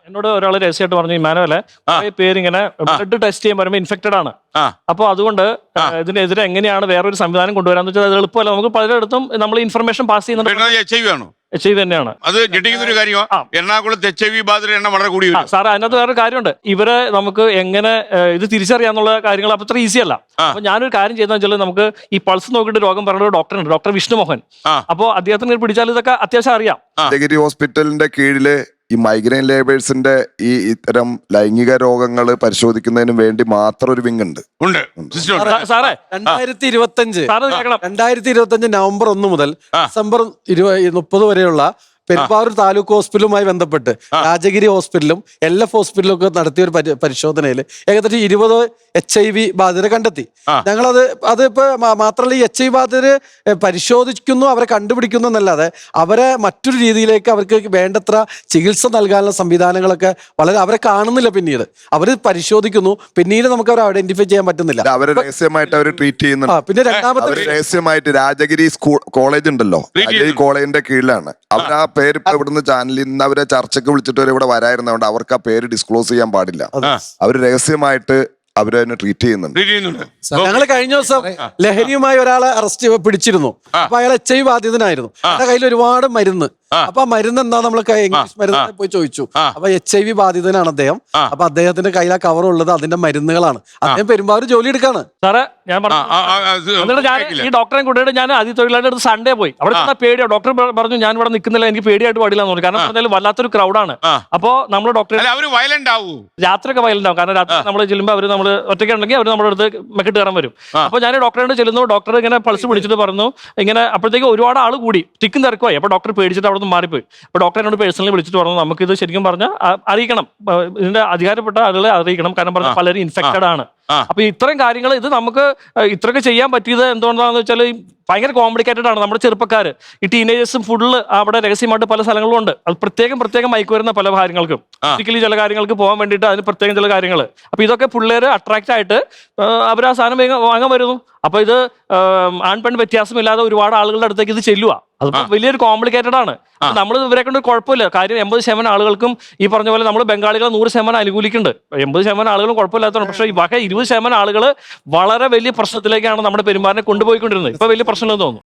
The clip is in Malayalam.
എന്നോട് ഒരാൾ രഹസ്യമായിട്ട് പറഞ്ഞു ഇമാനുവലെ പേരിങ്ങനെ ബ്ലഡ് ടെസ്റ്റ് ചെയ്യാൻ പറയുമ്പോൾ ഇൻഫെക്റ്റഡ് ആണ്. അപ്പോൾ അതുകൊണ്ട് ഇതിനെതിരെ എങ്ങനെയാണ് വേറൊരു സംവിധാനം കൊണ്ടുവരാന്ന് വെച്ചാൽ അത് എളുപ്പമല്ല. നമുക്ക് പലയിടത്തും നമ്മൾ ഇൻഫർമേഷൻ പാസ് ചെയ്യുന്നുണ്ട്. HIV തന്നെയാണ്. അത് ഞെട്ടിക്കുന്ന ഒരു കാര്യമാണ്. എറണാകുളത്ത് HIV ബാധിതരുടെ എണ്ണം വളരെ കൂടി. സാർ അതിനകത്ത് വേറൊരു കാര്യമുണ്ട്. ഇവരെ നമുക്ക് എങ്ങനെ ഇത് തിരിച്ചറിയാന്നുള്ള കാര്യങ്ങൾ അത്ര ഈസി അല്ല. അപ്പൊ ഞാനൊരു കാര്യം ചെയ്തെന്ന് വെച്ചാൽ നമുക്ക് ഈ പൾസ് നോക്കിയിട്ട് രോഗം പറഞ്ഞ ഡോക്ടറുണ്ട്, ഡോക്ടർ വിഷ്ണുമോഹൻ. അപ്പോൾ അദ്ദേഹത്തിന് പിടിച്ചാൽ ഇതൊക്കെ അത്യാവശ്യം അറിയാം. ദേവഗിരി ഹോസ്പിറ്റലിന്റെ കീഴില് ഈ മൈഗ്രെയിൻ ലേബേഴ്സിന്റെ ഈ ഇത്തരം ലൈംഗിക രോഗങ്ങൾ പരിശോധിക്കുന്നതിന് വേണ്ടി മാത്രം ഒരു വിങ് ഉണ്ട്. സാറേ 2025 നവംബർ 1 മുതൽ ഡിസംബർ 30 വരെയുള്ള പെരുമ്പാവൂർ താലൂക്ക് ഹോസ്പിറ്റലുമായി ബന്ധപ്പെട്ട് രാജഗിരി ഹോസ്പിറ്റലും LF ഹോസ്പിറ്റലും ഒക്കെ നടത്തിയ ഒരു പരിശോധനയിൽ ഏകദേശം 20 HIV ബാധിതരെ കണ്ടെത്തി. ഞങ്ങളത് അതിപ്പോ മാത്രമല്ല, ഈ HIV ബാധിതര് പരിശോധിക്കുന്നു, അവരെ കണ്ടുപിടിക്കുന്നു എന്നല്ലാതെ അവരെ മറ്റൊരു രീതിയിലേക്ക് അവർക്ക് വേണ്ടത്ര ചികിത്സ നൽകാനുള്ള സംവിധാനങ്ങളൊക്കെ വളരെ അവരെ കാണുന്നില്ല. പിന്നീട് അവര് പരിശോധിക്കുന്നു, പിന്നീട് നമുക്ക് അവരെ ഐഡന്റിഫൈ ചെയ്യാൻ പറ്റുന്നില്ല. അവര് രഹസ്യമായിട്ട് അവർ ട്രീറ്റ് ചെയ്യുന്നുണ്ട്. പിന്നെ രണ്ടാമത്തെ രഹസ്യമായിട്ട് രാജഗിരി സ്കൂൾ കോളേജ് ഉണ്ടല്ലോ, രാജഗിരി കോളേജിന്റെ കീഴിലാണ് അവർ. ആ പേര് ഇപ്പൊ ഇവിടുന്ന് ചാനലിൽ നിന്ന് അവരെ ചർച്ചയ്ക്ക് വിളിച്ചിട്ട് വരെ ഇവിടെ വരായിരുന്നതുകൊണ്ട് അവർക്ക് ആ പേര് ഡിസ്ക്ലോസ് ചെയ്യാൻ പാടില്ല. അവര് രഹസ്യമായിട്ട് അവരതിനെ ട്രീറ്റ് ചെയ്യുന്നുണ്ട്. ഞങ്ങൾ കഴിഞ്ഞ ദിവസം ലഹരിയുമായി ഒരാളെ പിടിച്ചിരുന്നു. അപ്പൊ അയാൾ HIV ബാധിതനായിരുന്നു. എന്റെ കയ്യിൽ ഒരുപാട് മരുന്ന്. അപ്പൊ ആ മരുന്ന് എന്താ നമ്മൾ ഇംഗ്ലീഷ് മരുന്ന് പോയി ചോദിച്ചു. അപ്പൊ HIV ബാധിതനാണ് അദ്ദേഹം. അപ്പൊ അദ്ദേഹത്തിന്റെ കയ്യിൽ ആ കവർ ഉള്ളത് അതിന്റെ മരുന്നുകളാണ്. അദ്ദേഹം പെരുമ്പാവൂർ ജോലി എടുക്കാണ്. സാറേ ഞാൻ ഈ ഡോക്ടറെ കൂട്ടിയിട്ട് ഞാൻ അതിഥിതൊഴിലാളിയുടെ അടുത്ത് സൺഡേ പോയി. അവിടെ ചെന്നാൽ പേടിയാണ്. ഡോക്ടർ പറഞ്ഞു ഞാൻ ഇവിടെ നിൽക്കുന്നില്ല, എനിക്ക് പേടിയായിട്ട് പാടില്ല എന്ന് പറഞ്ഞു. കാരണം പറഞ്ഞാൽ വല്ലാത്തൊരു ക്രൗഡാണ്. അപ്പോ നമ്മൾ ഡോക്ടറെ രാത്രിയൊക്കെ വയലന്റ് ആവും. കാരണം രാത്രി നമ്മൾ ചെല്ലുമ്പോൾ അവർ നമ്മൾ ഒറ്റയ്ക്ക് ഉണ്ടെങ്കിൽ അവർ നമ്മുടെ അടുത്ത് മെക്കിട്ട് കയറാൻ വരും. അപ്പൊ ഞാൻ ഡോക്ടറെ ചെല്ലുന്നു. ഡോക്ടർ ഇങ്ങനെ പൾസ് പിടിച്ചിട്ട് പറഞ്ഞു ഇങ്ങനെ. അപ്പോഴത്തേക്ക് ഒരുപാട് ആൾ കൂടി തിക്കും തിരക്കുമായി. അപ്പൊ ഡോക്ടർ പേടിച്ചിട്ട് അവിടെ നിന്ന് മാറിപ്പോയി. അപ്പൊ ഡോക്ടർ എന്നോട് പേഴ്സണലി വിളിച്ചിട്ട് പറഞ്ഞു നമുക്കിത് ശരിക്കും പറഞ്ഞാൽ അറിയിക്കണം, ഇതിന്റെ അധികാരപ്പെട്ട ആളുകളെ അറിയിക്കണം. കാരണം പറഞ്ഞാൽ പലരും ഇൻഫെക്റ്റഡ് ആണ്. അപ്പൊ ഇത്തരം കാര്യങ്ങൾ ഇത് നമുക്ക് ഇത്രയൊക്കെ ചെയ്യാൻ പറ്റിയത് എന്തുകൊണ്ടാണെന്ന് വെച്ചാൽ ഭയങ്കര കോംപ്ലിക്കേറ്റഡ് ആണ്. നമ്മുടെ ചെറുപ്പക്കാർ ഈ ടീനേജേഴ്സും ഫുള്ള് അവിടെ രഹസ്യമായിട്ട് പല സ്ഥലങ്ങളും ഉണ്ട്. അത് പ്രത്യേകം മയക്ക് വരുന്ന പല കാര്യങ്ങൾക്കും ഫിസിക്കലി ചില കാര്യങ്ങൾക്ക് പോകാൻ വേണ്ടിയിട്ട് അതിന് പ്രത്യേകം ചില കാര്യങ്ങൾ. അപ്പൊ ഇതൊക്കെ പിള്ളേർ അട്രാക്റ്റ് ആയിട്ട് അവർ ആ സാധനം വാങ്ങാൻ വരുന്നു. അപ്പൊ ഇത് ആൺ പെൺ വ്യത്യാസമില്ലാതെ ഒരുപാട് ആളുകളുടെ അടുത്തേക്ക് ഇത് ചെല്ലുക. അതിപ്പോ വലിയൊരു കോംപ്ലിക്കേറ്റഡ് ആണ്. നമ്മൾ ഇവരെ കൊണ്ട് കുഴപ്പമില്ല. കാര്യം 80% ആളുകൾക്കും ഈ പറഞ്ഞ പോലെ നമ്മൾ ബംഗാളികളെ 100% അനുകൂലിക്കുന്നുണ്ട്. 80% ആളുകളും കുഴപ്പമില്ലാത്തതാണ്. പക്ഷേ ഈ വക 20% ആളുകൾ വളരെ വലിയ പ്രശ്നത്തിലേക്കാണ് നമ്മുടെ പെരുമാറിനെ കൊണ്ടുപോയിക്കൊണ്ടിരുന്നത്. ഇപ്പൊ വലിയ പ്രശ്നമില്ലെന്ന് തോന്നുന്നു.